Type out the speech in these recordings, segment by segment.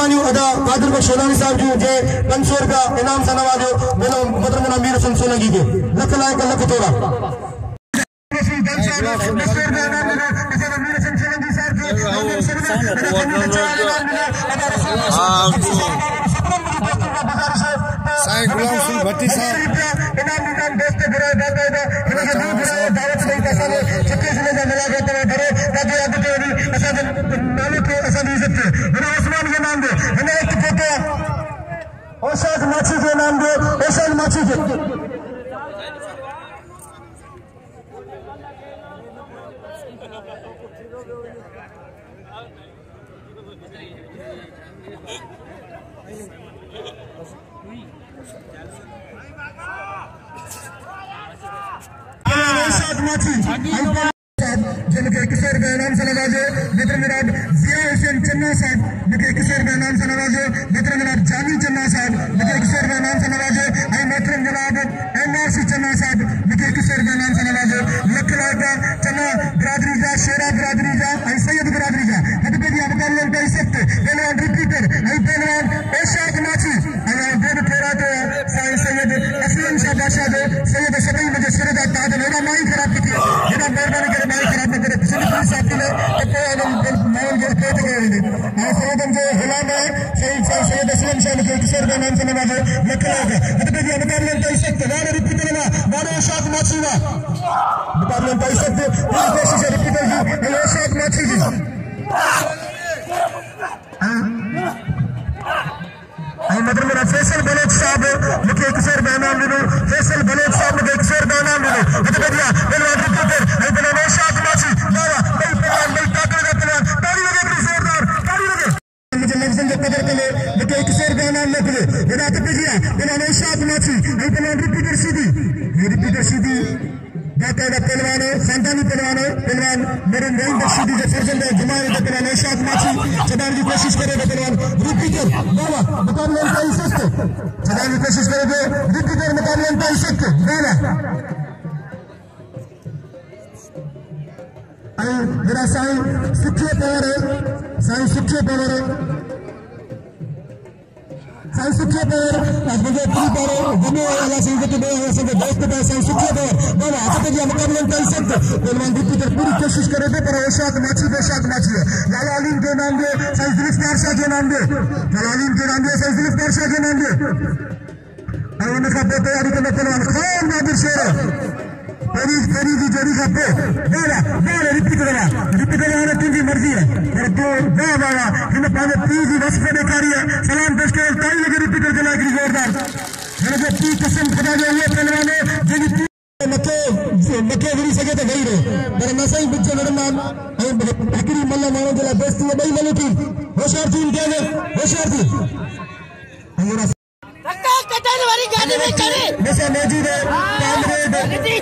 मेहरबानी अदा कादिर बख्श शोलानी साहब जो जे 500 रुपया इनाम से नवाजो बोलो मतलब मीर हसन सोलंकी के लख लायक लख तोड़ा साईं गुलाम सिंह भट्टी साहब इनाम निजाम दोस्त बुराई बाकायदा इनके दूर बुराई दावत नहीं पसंद छत्तीस में मिला जाता है घरे ताकि आगे तो भी असाद नाले के असाद इज्जत इन्हें उस्मान के नाम दे इन्हें एक फोटो ओशाद माछी के नाम दे ओशाद माछी के जिनके किशोर का नाम से नवाजे मित्र मिराब जिया हुसैन चन्ना साहब जिनके किशोर का नाम से नवाजे मित्र मिराब जानी चन्ना साहब जिनके किशोर का नाम से नवाजे आई मित्र मिराब एनआरसी चन्ना साहब जिनके किशोर का नाम से नवाजे लखलाटा चन्ना बिरादरी जा शेरा बिरादरी जा आई सैयद बिरादरी जा हद पे भी अबकार लोग कर सकते पहलवान रिपीटर आई पहलवान एशाद नाची आई दिन फेरा तो साईं सैयद असलम शाह बादशाह दे सैयद सभी मुझे सिरदा ताज मेरा माई खराब की मेरा मेहरबानी करे माई खराब न करे किसी भी साथी ने तो आदम माउल के पेट गए ने आई सैयद जो हिलाम है सैयद असलम शाह के किशोर का नाम से नवाजे लखलाटा हद पे भी अबकार लोग कर सकते वाले रिपीटर ना वाले एशाद नाची ना डिपार्टमेंट कर सकते पूरी कोशिश है रिपीटर जी एशाद नाची जी आई मतलब मेरा फैसल बलोच साहब मुझे किशोर का नाम ले फैसल बलोच साहब मुझे किशोर का नाम ले हद पे दिया पहलवान रिपीटर आई पहलवान एशाद नाची बाबा भाई पहलवान भाई ताकत का पहलवान ताली लगे अपनी जोरदार ताली लगे मुझे लफ्ज़ों के कदर के लिए मुझे किशोर का नाम ले मेरा हद पे दिया पहलवान एशाद नाची आई पहलवान रिपीटर सीधी ये रिपीटर सीधी बाकायदा पहलवान है खानदानी पहलवान है पहलवान मेरे नरेंद्र सीधी के फर्जंद है जुमारे के पहलवान एशाद नाची चढ़ाने की कोशिश करेगा पहलवान रिपीटर बाबा मुकाबले में पाई सकते चढ़ाने की कोशिश करेंगे रिपीटर मुकाबले में पाई सकते बाबा मेरा साईं सुखे पावर है साईं सुखे पावर है साईं सुखे पावर मुझे प्री पावर जमे वाला सिंह के दोस्त पे साईं सुखे पावर बाबा आज तक ये मुकाबले में पाई सकते पहलवान रिपीटर पूरी कोशिश करेंगे पर एशाद माछी है लाला अलीम के नाम दे साईं जुल्फकार शाह के नाम दे लाला अलीम के नाम दे साईं जुल्फकार शाह के नाम दे और उनका तैयारी करने पहलवान खान नादिर शेर तेरी की जोड़ी का पे बोला रिपीटर वाला तुझी मर्जी है पर तो बाबा इन्हें पावे पीजी वस्फे बेकारी है सलाम पेश कर ताली लगे रिपीटर चला की जोरदार मेरे को पी कसम खुदा दे हुए पहलवान जिनकी मके विरी सके तो वही रहे पर नसई बिच नरमान हकरी मल्ला मानो जला दोस्ती है भाई मलुटी होशियार थी धक्का कटन वाली गाड़ी में चले नशा मौजूद है कामरेड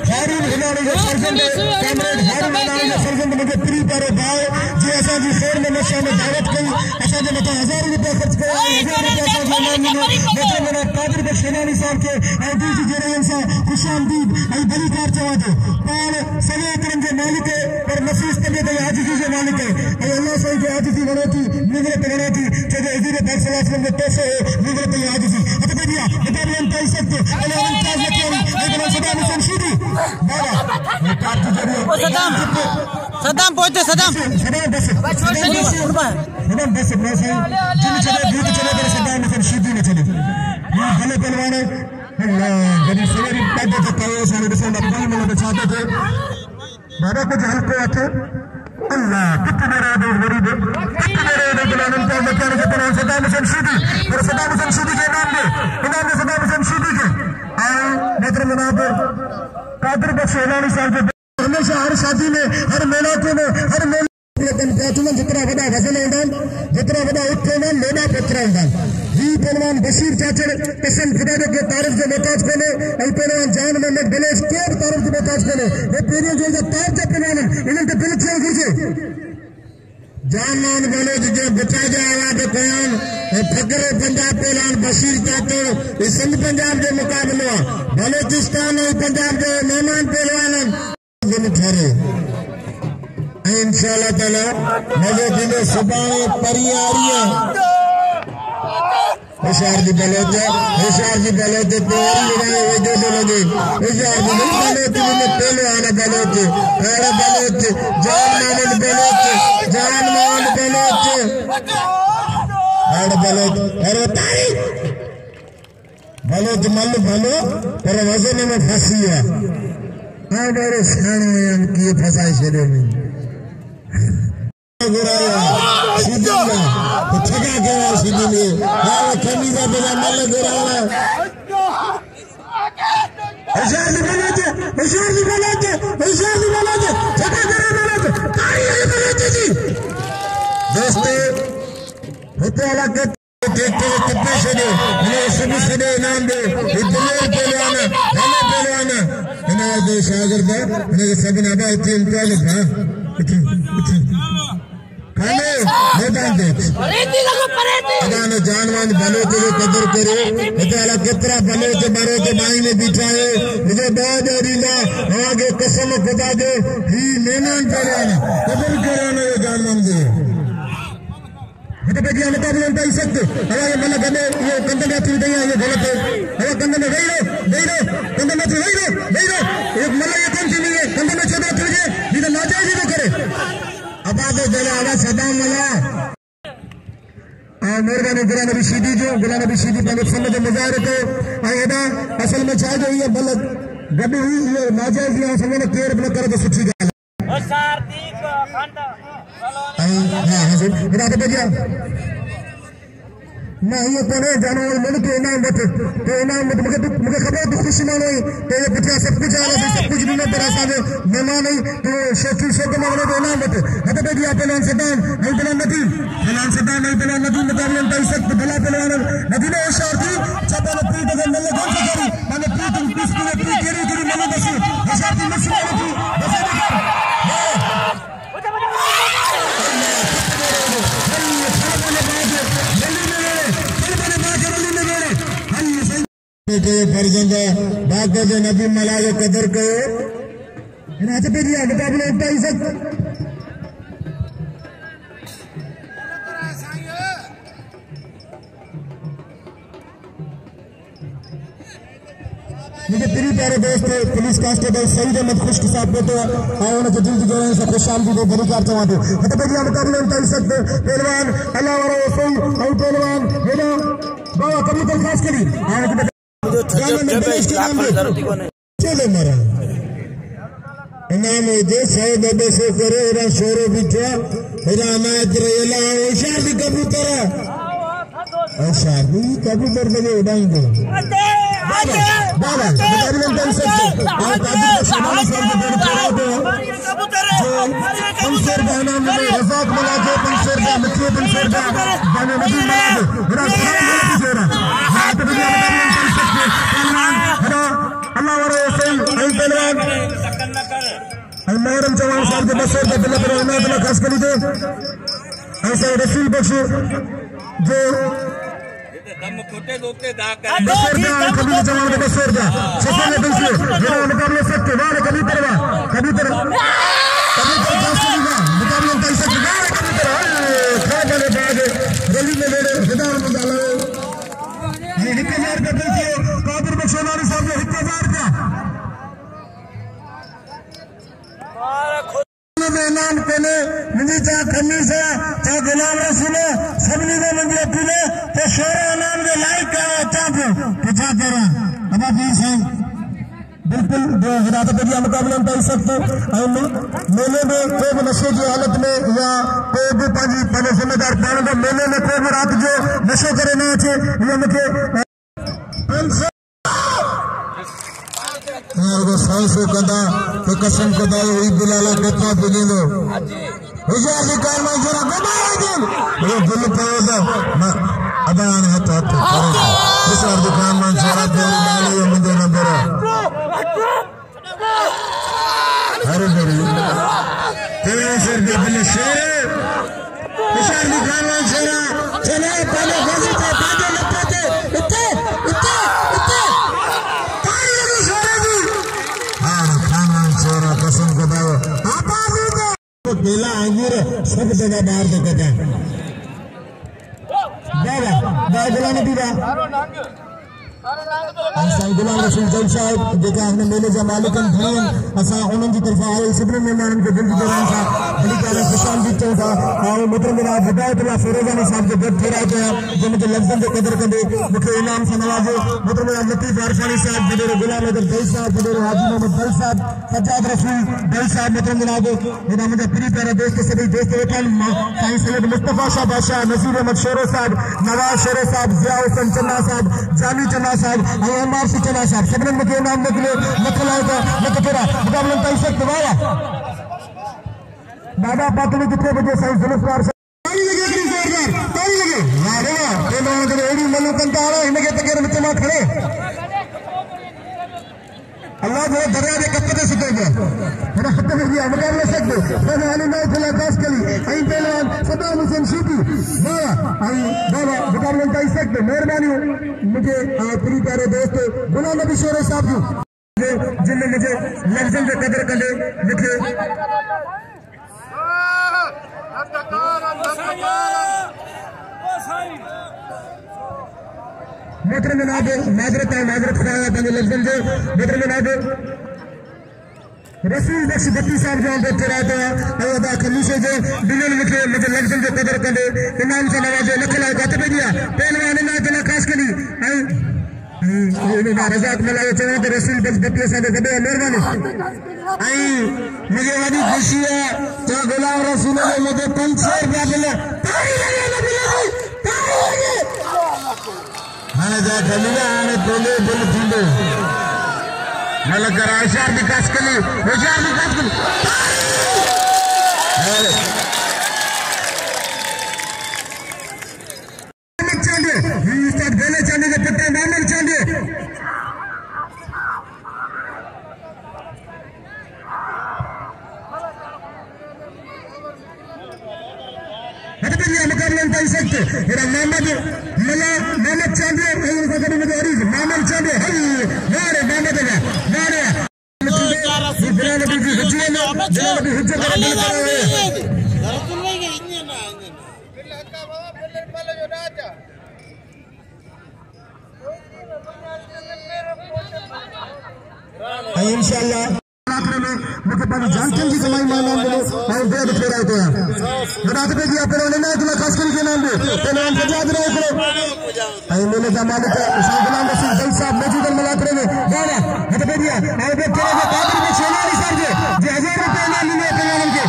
हारून हिलाने के सरजंद कामरेड हारून हिलाने के सरजंद मुझे प्री पर भाव जो ऐसा जी खैर में नशा में दावत कई ऐसा जो मतलब 1000 रुपया खर्च किया 1000 रुपया ऐसा जो नाम मिले मतलब मेरा कादिर बख्श शोलानी साहब के आईडी जी जेरे इंसान खुशामदीद आई बड़ी कार चवाते पाल सवे करम के मालिक है पर नफीस तबीयत है आजिजी के मालिक है आई अल्लाह सही के आजिजी बनोती निगरत बनोती जो इधर बरसलास में पैसे है निगरत आजिजी दिया मुकाबले में पाई सकते पहलवान ताज लेके आई पहलवान सदाम हुसैन शीदी बाबा ये कार की जरिए सदाम पहुंचे सदाम बस अपना सही जिन चले दूध चले मेरे सदाम हुसैन शीदी ने चले ये भले पहलवान है अल्लाह जब सवेरी पैदल से पाए सारे दिसंबर अपनी में बचाते थे बाबा कुछ हल्के आते अल्लाह कितने रादे गरीब कितने रादे पहलवान को मचाने के पहलवान सदाम हुसैन शीदी और सदाम हुसैन शीदी के नाम में सदाम हुसैन शीदी के आए मित्र जनाब कादिर बख्श शोलानी साहब के हमेशा हर शादी में हर मेलाके में हर मेले जितना बड़ा गजल जितना बड़ा उत्थान लेना पत्र ही पहलवान बशीर चाचड़ कसम खुदा के तारीफ के मोहताज कोने और पहलवान जान मोहम्मद बलेज को तारीफ के मोहताज कोने ये पीरियड जो तार जब पहलवान इन्हें तो दिल छोड़ दीजिए जान मान बलेज जो बचा जाएगा तो कौन फकरे पंजाब पहलवान बशीर चाचड़ इस सिंध पंजाब के मुकाबले बलोचिस्तान और पंजाब के मेहमान पहलवान ठहरे इंशाअल्लाह ताला मजे दिने सुबह परी आ रही है होशियार दी बलोच तेरी लगे होशियार दी नहीं बलोच ने पहले आना बलोच अरे बलोच जान मोहम्मद बलोच अरे बलोच अरे तारी बलोच मल भलो पर वजन में फंसी है हाँ मेरे सामने की फंसाई शेरे में गुराया सीधी में तो ठगा गया सीधी में यार कमीजा बिना मल गुराया होशियार दी बलोच ठगा गया बलोच तारी है बलोच जी दोस्तों होते अलग कितने शेरे सभी शेरे इनाम दे इतने पहलवान इन्हें दो शागिर्द इन्हें सब नाबा इतने इम्तियाज था खाने मैदान देख अदान जानवान भले के कदर करे इतने अलग कितना भले के बारे के बाई में बिठा है मुझे बहुत रीला आगे कसम खुदा दे ही मेहमान पहलवान कदर कराने ये जानवान दे बेटिया मुकाबले में पाई सकते अरे मतलब गंदे ये गंदे में तुम नहीं ये गलत है अरे गंदे में नहीं लो गंदे में नहीं लो एक मतलब ये कौन सी नहीं है गंदे में चढ़ा तुझे ये तो नाजायज ही करे अब आगे चले आवाज सदा मला मेहरबानी गुलाम नबी सीधी पर समझ मुजाहिर को आएगा असल में चाहे जो ये गलत गड्डी हुई ये नाजायज यहाँ समझ केयर न करे तो सच्ची गल मैं ये कोने जाना मैंने तो इनाम मत मुझे खबर तो खुशी मानो तो ये पिछला सब कुछ आया सब कुछ भी मैं तेरा साथ मेहमान नहीं तो शौकी शौक मांगने तो इनाम मत हटे बेटी पहलवान सदान नहीं पहलवान नदी मुकाबले में सकते भला पहलवान नदी ने होशियार थी चपल पीट अगर मैंने कौन सी करी मैंने पीट गिरी मैंने दसी होशियार थी मशीन थी फर्जंदा बाकी जो नबी मला जो कदर कयो इन्हें पे दिया मुकाबले उठा ही सकते मुझे प्रिय प्यारे दोस्त पुलिस कांस्टेबल सईद अहमद खुश के साथ बैठे आए उन्हें दिल की गहराई से खुशामदी बड़ी करते हुए हटे पे दिया मुकाबले उठा ही सकते पहलवान अल्लाह वाला सही और पहलवान हेलो बाबा कबूतर खास करी चलो मरा इनाम दे 100 करे एरा शोरो बिठा एरा अनायत रेला शादी कबूतर लगे उड़ाएंगे बाबा मुकाबले में कर सकते और काजी को शमाल सर के बोल कर रहे हो जो पंसर का नाम में रजाक मिला के पंसर का मुखिया पंसर का बने नबी मिला के मेरा सलाम नहीं जोड़ा हां तो मुझे मुकाबले में कर सकते पहलवान हेलो अल्लाह वाले सही पहलवान मोहरम जवान साहब के बसर का दिल पर इनाम दिला खास कर दे ऐसे रसूल बख्श जो दम खोटे लोटे दा कर बसर का कभी जवान के बसर का सफर में दूसरे जो मुकाबले सकते वाले कभी तरवा खास करेगा मुकाबले कर सकते वाले कभी तरवा खा वाले बाद गली में लेडे हिदार में डाला ये 1000 का दिल किए कादिर बख्शवारी साहब ने 1000 का इनाम कोने मुझे चाहे खमीस है चाहे गुलाम रसूल है सबनी को मुझे अपने तो शेर इनाम के लाइक का चाहे पिछा तेरा अब आप ये सही बिल्कुल जो हिदायत पे दिया मुकाबले में कर सकते मेले में कोई भी नशे की हालत में या कोई भी पानी पहले जिम्मेदार पाने को मेले में कोई भी रात जो नशे करे ना थे ये मुझे साइंसो कदा तो कसम खुदा हुई बिलाला कितना बिलिंदो हुजार दी कार में जरा गबारा दिन वो दिल पे होता अदान हाथ करेगा हुजार दी कार में जरा तेरी माली ये मुझे न बरा अरे बड़ी तेरे सिर पे बिल शेर हुजार दी कार में जरा चले पहले गली पे बाजे लगते थे इतने कसम खुदा केला अंगूर सब जगह बाहर देखा जाए बाबा भाई गुलाम नबी दा साईं गुलाम रसूल जैद साहब जेका हमने मेले जा मालिकन घणन असां उन्हनि जी तरफ़ां आयल सभिनी महिमाननि खे दिलि जी तरह सां भली करे ख़ुशामदीद चऊं था ऐं मोहतरम जनाब हिदायतुल्लाह फिरोज़ानी साहब खे गॾु ठहिराए कया जंहिं मुंहिंजे लफ़्ज़नि जो क़दुरु कंदे मूंखे इनाम सां नवाज़ो मोहतरम जनाब लतीफ़ वारसानी साहब वॾेरो गुलाम हैदर जैद साहब वॾेरो हाजी मोहम्मद दल साहब सज्जाद रसूल दल साहब मोहतरम जनाब हेॾा मुंहिंजा प्री प्यारा दोस्त सभई दोस्त वेठा आहिनि साईं सैयद मुस्तफ़ा शाह बादशाह नज़ीर अहमद शेरो साहब नवाज़ शेरो साहब ज़िया हुसैन चन्ना साहब जानी चन्ना साहब एमआर सी चन्ना साहब सभिनीनि मूंखे इनाम मोकिलियो लख लाइक लख कहिड़ा मुक़ाबलनि ताईं सख़्तु वाह दादा पातली किथे बजे साईं ज़ुल्फ़िकार ताली लगे हिकिड़ी ज़ोरदार ताली लगे वाह रे वाह हे माण्हू जॾहिं अहिड़ी मलूकनि था हाणे हिनखे त केरु विच मां खणे अल्लाह जो दरिया जे कप ते सुतो पियो हिन हथ में जी मुक़ाबलो सख़्तु फन अली नाइफ अल्लाह कली ऐं पहलवान सदाम हुसैन शूटी वाह ऐं बाबा मुक़ाबलनि ताईं सख़्तु महिरबानियूं मुझे प्री प्यारे दोस्त गुलाम नबी शेरो साहब जूं जिन मुझे लफ़्ज़नि जो क़दुरु कंदे मूंखे मोहतरम जनाब माजरत खुदाया पंहिंजे लफ़्ज़नि जो मोहतरम जनाब रसूल बख्श भट्टी साहब जो अंदर ठहिराए पिया ऐं अदा खलीसे जो ॾिनल मूंखे मुंहिंजे लफ़्ज़नि जो क़दुरु कंदे इनाम सां नवाज़ो लख लाइ हथ पइजी आहे पहलवान इनाम अला ख़ासि कली ऐं रज़ाक मल्हायो चवां त रसूल बख्श भट्टी असांखे गॾु आहे महिरबानी ऐं मुंहिंजी वॾी ख़ुशी आहे त गुलाम रसूल ने मूंखे 500 रुपया मिलिया हाणे जा खलीला हाणे बोले दिल थींदो मलक होशियार विकास कली बेले चांदी के पुट मोहम्मद चांदी मुकाबले ताईं सख़्तु हेड़ा मोहम्मद मला मोहम्मद चांदी मोहम्मद चांदी हरी वारे मोहम्मद वारे इंशाअल्लाह मुझे पानी जानते जी कमाई माना मिलो और बेद फेरा तो रात पे दिया पर उन्होंने इतना खास करके नाम दे तो नाम सजाद रहे करो आई मेरे का मालिक उस्ताद गुलाम रसूल जैद साहब मौजूद है मलाकरे में गाना हट पे दिया और बे तेरे के कादिर में शेनारी साहब जे 1000 रुपए इनाम मिले पेनान के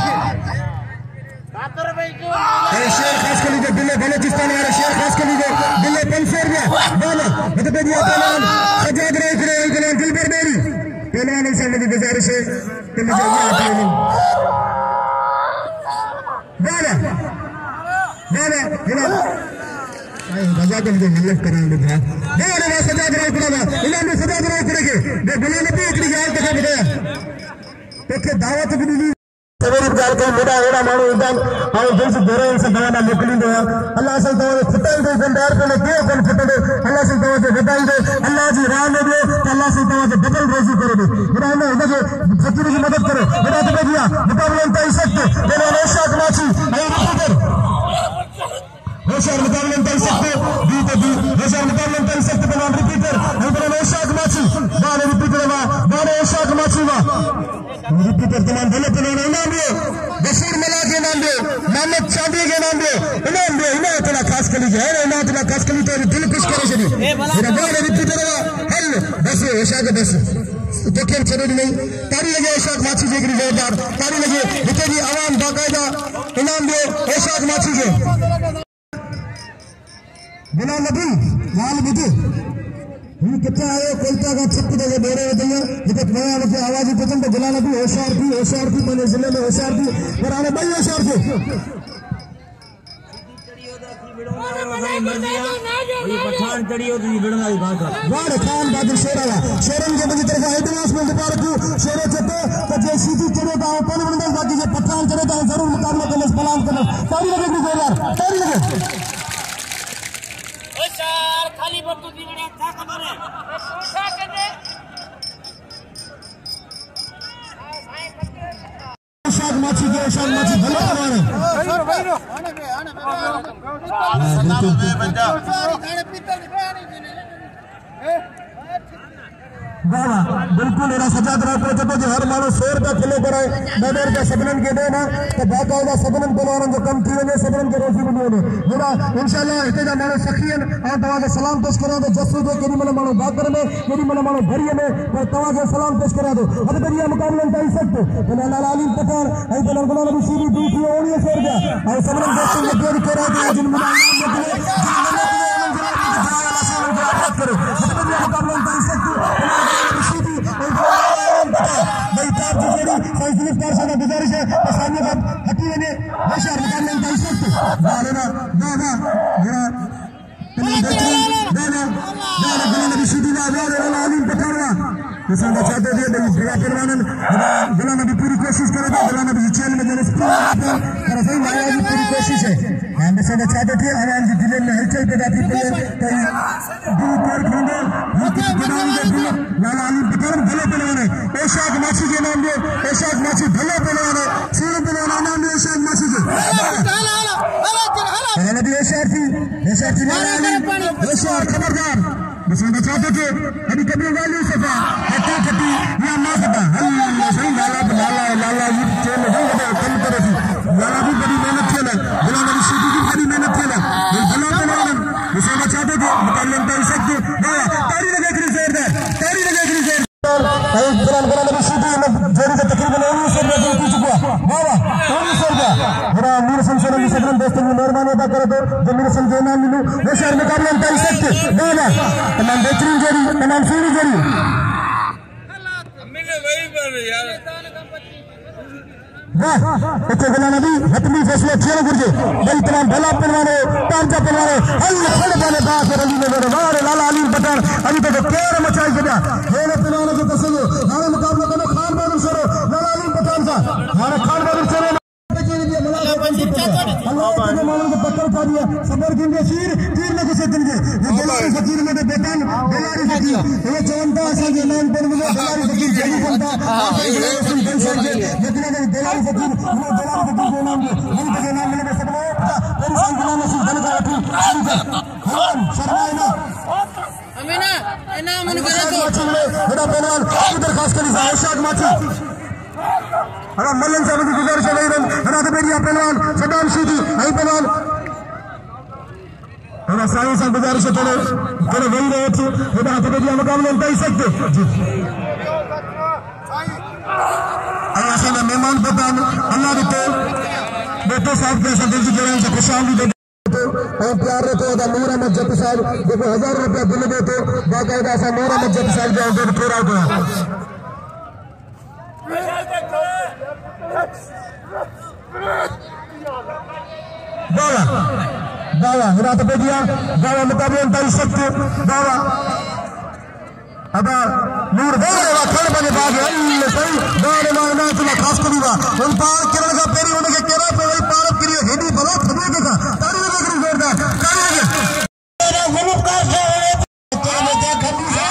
अरे शेर खास कर लीजिए दिल्ली बलूचिस्तान वाले शेर खास कर लीजिए दिल्ली 500 रुपया गाना हट पे दिया पेनान सजाद रहे करो गुलाम दिलबर बेरी पेनान से मेरी गुजारिश है कि मुझे ये अपने गाना गाना इनाम आई मजाक में मिलत कराने था गाना में सजाद रहे करो इनाम में सजाद रहे करेंगे मैं गुलाम नबी एक रियाल तक बताया तो के दावत भी दी सवेरे गाल का मोड़ा एड़ा मानो इंसान और दिल से दौरे से दवाना मोकलिंदो अल्लाह से दवा फटाई दे गंदार को के कोन फटदे अल्लाह से दवा से फटाई दे अल्लाह जी राह में दे अल्लाह से दवा से डबल रोजी करे दे इब्राहिम ने इनके फकीर की मदद करे बेटा तो दिया मुकाबले ताई सकते मेरे नौशाद माची आई रिपोर्टर होशियार मुकाबले ताई सकते दी तो दी होशियार मुकाबले ताई सकते बना रिपीटर मेरे नौशाद माची बाले रिपीटर वा बाले नौशाद माची वा रिपीटर तमाम भले पे इनाम दे बशीर मला के नाम दे मोहम्मद चांदी के नाम दे इनाम इतना खास कली है इनाम इतना खास कली तो दिल खुश करे छे मेरा बाले रिपीटर वा हल बस होशियार के बस तो क्या जरूरी नहीं तारी लगे इशाक माची जेकरी जोरदार तारी लगे हिते जी आवाम बाकायदा इनाम दे इशाक माची के बिना नबी लाल बुदे हम कितना आए कोलता का छप दे बोरे होते हैं जब नया मुझे आवाज पसंद है बिना नबी होशियार थी मैंने जिले में होशियार थी पर आने भाई होशियार थे पठान चढ़ी होती बिड़ना ही भागा वार खान बहादुर शेरा शेरन के बजी तरफ एडवांस में मुबारक शेरो चते तो जे सीधी चढ़े ता पन बंदल बाकी जे पठान चढ़े ता जरूर मुकाबला करने सलाम करना तारी लगे भी जोरदार तारी लगे ओ चार खाली पर तू दीवाना था खबर है उठा के दे शाद माची भले करवाने सर भाई रो आने पे बिल्कुल सजाद रखो जब हर मानो 100 रुपया किलो कराए 90 रुपया सबनन के देना तो बाकायदा सबनन बोलावन जो कम थी वने सबनन के रोजी बनी वने बुरा इंशाल्लाह हिते जा मानो सखियन आ तवा के सलाम पेश करा दो जसू जो केडी मन मानो बाकर में केडी मन मानो भरिए में पर तवा के सलाम पेश करा दो अब बढ़िया मुकाबला तई सकते तो लाल आलिम पठान आई तो गुलाम नबी सीधी दी थी ओनी 100 रुपया और सबनन दोस्तों ने देर करा दो जिन मन करो बढ़िया मुकाबला तई सकते गुजारिश है सामने का हटी ने बेशर मुकाबले में सकते ना गुलाम नबी सीधी ना आलिम पठानवा किसान का चाहते थे बड़ा परवानन गुलाम नबी पूरी कोशिश करे तो गुलाम नबी चैन में देने पर सही माया की पूरी कोशिश है हम किसान चाहते थे आवाम की दिल में हलचल पैदा थी कई दूर पर खंडे मुख्य गुलाम के लाला आलिम पठान भले पहलवान एशाक माछी के नाम दे एशाक माछी भले पहलवान सूरत पहलवान नाम दे एशाक माछी के नबी एशाक थी लाला आलिम एशाक खबरदार किसान चाहते थे अभी कभी वाली सफा हटी या ना सफा सही लाला ये चेल नहीं है कम करे थी लाला भी बड़ी मेहनत खेला गुलाम नबी सीधी की बड़ी मेहनत खेला ये भला पहलवान किसान चाहते थे मुकाबले में कर सकते तारी लगे करी जोरदार गुलाम नबी सीधी जोड़ी से तकरीबन 1900 रुपया पी चुका बाबा 1900 रुपया बड़ा मीर संसद में सदन दोस्तों ने मेहरबानी अदा करे दो जो मीर संसद नाम मिलू वो शहर मुकाबले में कर सकते बाबा तमाम बेहतरीन जोड़ी तमाम सीधी जोड़ी मिले वही पर यार वाह इतने गुलाम नबी हतमी फैसला खेल गुरजे भाई तमाम भला पहलवान पांचा पहलवान हल्ले खड़े बने बात रली में मेरे वारे लाला आलिम पठान अभी तो पैर मचाई गया खेल पहलवान के तसल्लु हमारे मुकाबला करो खान बहादुर सरो लाला आलिम पठान सा हमारे खान बहादुर सरो अल्लाह के मालूम को पत्थर उठा दिया सबर गिनके तीर में घुसे दिन के ये बेलारी फकीर में बेतान बेलारी फकीर ये चवंता से के नाम पर मुझे बेलारी फकीर जल्दी करता सुन बन सके लेकिन अगर बेलारी फकीर के नाम नहीं के नाम मिले सब लोग तेरी सान गुलाम से बन का उठी हम शर्माए ना अमीना इनाम मन करे तो बड़ा पहलवान इधर खास कर एशाक माछी अरे मल्लन साहब की गुजारिश है हरा तो बेरिया पहलवान सदाम सीधी आई पहलवान हमारा साईं साहब गुजारिश है थोड़े वही रहे थे हरा तो बेरिया मुकाबले में सकते जी अल्लाह से मेहमान पठान अल्लाह के तो बेटे साहब के साथ दिल से जोड़ने से खुशहाली दे और प्यार रखो दा नूर अहमद जट साहब देखो 1000 रुपया दिल दे तो बाकायदा सा नूर अहमद जट साहब जो उधर पूरा हुआ दावा हिरात पे दिया दावा मुकाबले में तई सकते दावा अब नूर दावा खड़ बने भागे अल्लाह सही दावा मारना तुला खास करूंगा उन पार किरण का पेरी होने के केरा पे वही पारत करियो हेडी भला खबे के का तारी लगे करी जोरदार तारी लगे तेरा गुरुप का तेरे में क्या खबी सा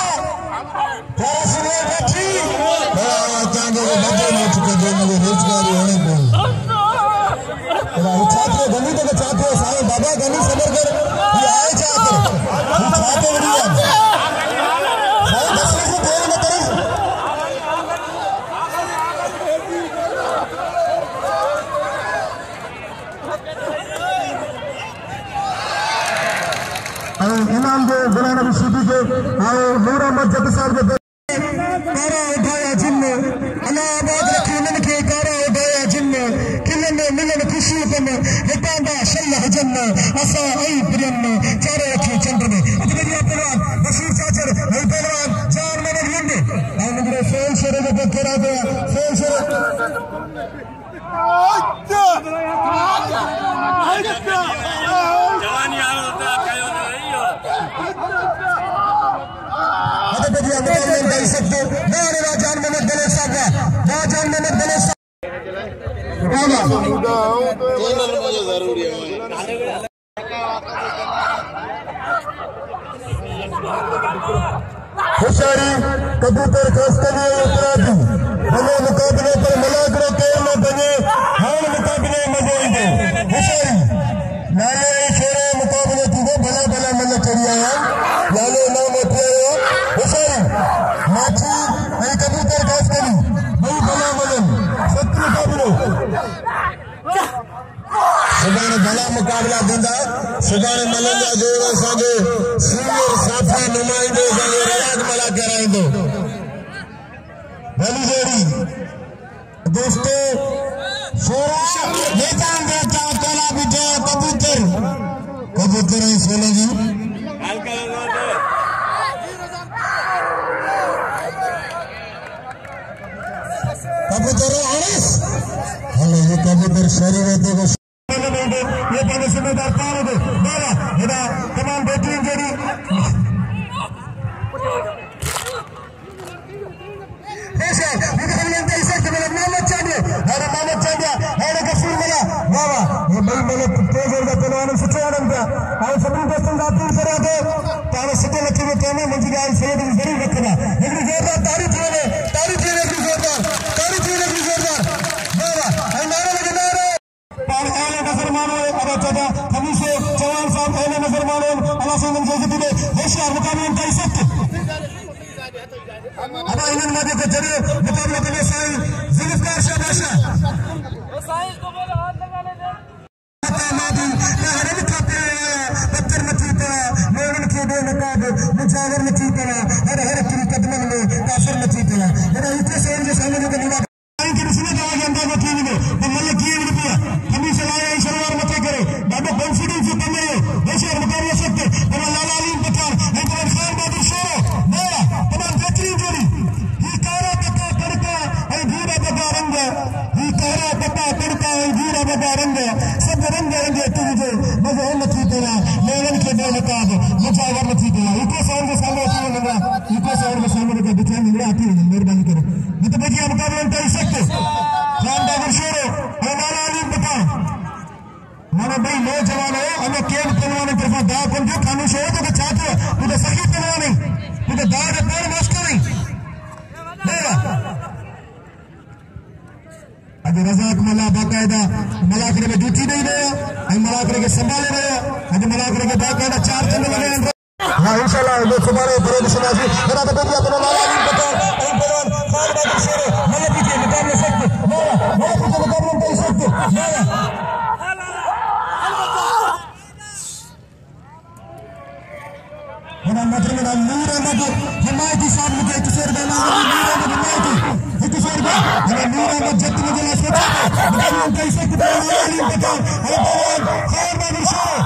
तेरा सुने बैठी चांदो को बदले नहीं चुके जो मुझे रोजगारी होने को छात्र गली तो चाहते हो साईं बाबा गली सबर कर ये आए चाहते छात्र बड़ी साईं दसवीं से देर में करें इनाम दे गुलाम नबी सीधी के आओ नूर अहमद जट साहब के कारा उठाया जिन्ने अल्लाह आबाद रखे मन के कारा उठाया जिन्ने किले में मिलन खुशी तम हितांदा शल्ह जन्ने असा आई प्रियन चारे रखे चंद्र में अजमेरिया पहलवान बशीर चाचर भाई पहलवान चार मने लंडे और मेरे फेल शेरे के करा गया फेल शेरे जवान यार होता कयो नहीं हो अरे बढ़िया मुकाबले में सकते नारे राजान मोहम्मद दलेर साहब राजान मोहम्मद दलेर साहब मुझे जरूरी है होशियारी कबूतर खस्तगी अपराधी बने मुकाबले पर मलाकड़ो के न बने हाल मुकाबले मजे दे होशियारी नाले शेरे मुकाबला दींदा सुभाणे मल्ला जोड़ असांजो सीनियर साथी नुमाइंदो असांजो रियाज़ मला कराईंदो भली जोड़ी दोस्तों सोरा मैदान में चाव तोला बीठो कबूतर कबूतर ही सोने जी कबूतर हरीश हेलो ये कबूतर शरीर रहते को ये पाने जिम्मेदार पाने दो बाबा इधर तमाम बेहतरीन जोड़ी ऐसे इधर लेंगे इसे तो मेरा मोहम्मद चांदिया है कसूर मेरा बाबा ये भाई मैंने तेज होगा पहलवान सुचे आनंद का और सभी दोस्तों का अपील करा दो तारे सिद्धे लक्ष्य में कहने मुझे गाय सैयद जरूर रखना लेकिन जोरदार तारीफ होने की जोरदार बाबा नारे लगे नारे अहले नजर मानो अब चौथा खमीसे जवान साहब अहले नजर मानो अल्लाह से मंजूरी दे होशियार मुकाबले का इफेक्ट अब इन्हें मध्य को जरिए मुकाबला करने साई जुल्फकार शाह बादशाह साई को बोलो हाथ लगा ले मादी हरम खाते पत्थर मची तेरा मोहन के दे नकाब मुजावर मची तेरा हर की कदमन में काफिर मची तेरा मेरा इतने से जो सामने जो निवास के इसमें जो आगे अंदाजा की नहीं तो मल्ल की रुपया हमें से लाया शनिवार मत करे बाबा कॉन्फिडेंस जो कम है वैसे मुकाबला सकते और लाला अली बकार हैदर खान बहादुर शेर मेरा तमाम बेहतरीन जोड़ी ही कारा पक्का तड़का है गीरा बगा रंग ही कारा पक्का तड़का है गीरा बगा रंग सब रंग तुझे मजे मची तेरा लेवन के दे नकाब मुजावर मची तेरा इको साउंड के सामने आती है इको साउंड के सामने का बिछा नहीं आती है मेहरबानी करो मतलब देखिए मुकाबला कर सकते खान बहादुर शेर और लाला अली बकार माना भाई नौजवान है हमें केन पहलवान तरफा दा कौन जो खाने से हो तो चाहते हो मुझे सही पहलवान नहीं मुझे दाग है पैर मास्टर नहीं अभी रजाक मला बाकायदा मलाकरे में ड्यूटी नहीं रहा हम मलाकरे के संभाले रहे आज मलाकरे के बाकायदा 4 दिन लगे हाँ इंशाल्लाह लोग तुम्हारे बड़े सुनाजी मेरा तो बेटिया तो लाला अली बकार और पहलवान खान बहादुर शेर मतलब पीछे मुकाबले सकते मेरा पीछे मुकाबले कर सकते मेरा मतलब मेरा नूर अहमद हिमायती साहब मुझे किशोर बहना नूर अहमद हिमायती किशोर बहना नूर अहमद जब मुझे सोचा मतलब उनका इसे कितना अली बकार और पहलवान खान बहादुर शेर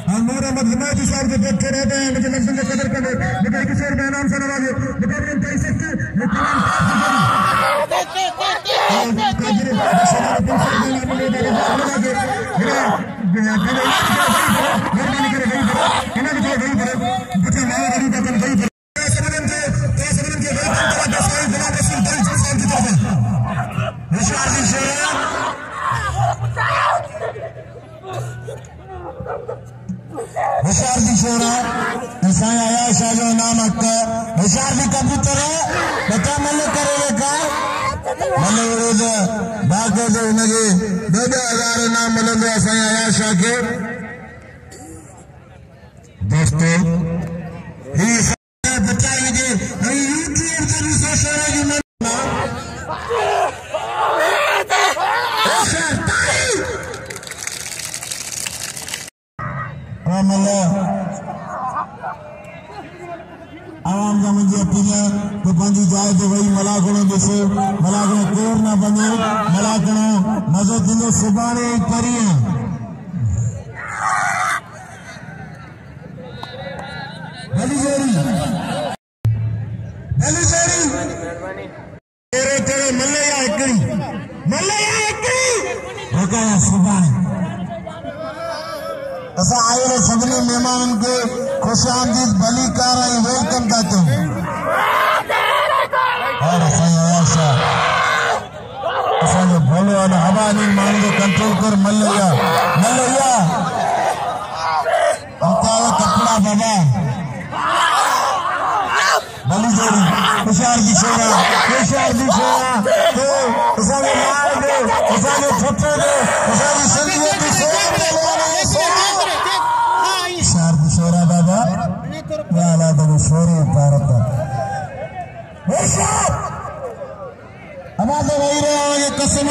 और नूर अहमद हिमायती साहब जो बैठे रहते हैं मुझे लफ्ज़ों का कदर करने मुझे किशोर बहना से नवाजे मतलब उनका इसे ये तमाम होशियार भी छोरा ऐसा आया शाहजो नाम हक्का होशियार भी कबूतर है बता मल्ले करेगा का मल्ले रोज बाके जो उनके 2000 नाम मल्ले ऐसा आया शाह के दोस्तों ही बता लीजिए भाई यूट्यूब पर भी सोच रहे हैं आवाम का मुझे अपील है तो पंजी जाए तो वही मलाकड़ों जैसे मलाकड़ों कोर ना बने मलाकड़ों मजो दिनो सुबाने करिए भली जोड़ी तेरे तेरे मल्लया एकड़ी बकाया सुबाने ऐसा आए सभी मेहमान के खुश आमदीद भली कार आई वेलकम करते हैं और ऐसा जो बोलो वाला हवा नहीं मान को कंट्रोल कर मल्लया उनका कपड़ा बाबा भली जोड़ी होशियार भी छोड़ा तो ऐसा ने मार दे ऐसा ने फुटे दे ऐसा ने संजय भी छोरा बाबा वाला तो छोरे भारत हमारे वही रहे कसम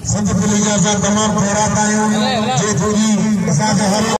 संत पुलिया तमाम थोड़ा जे थोड़ी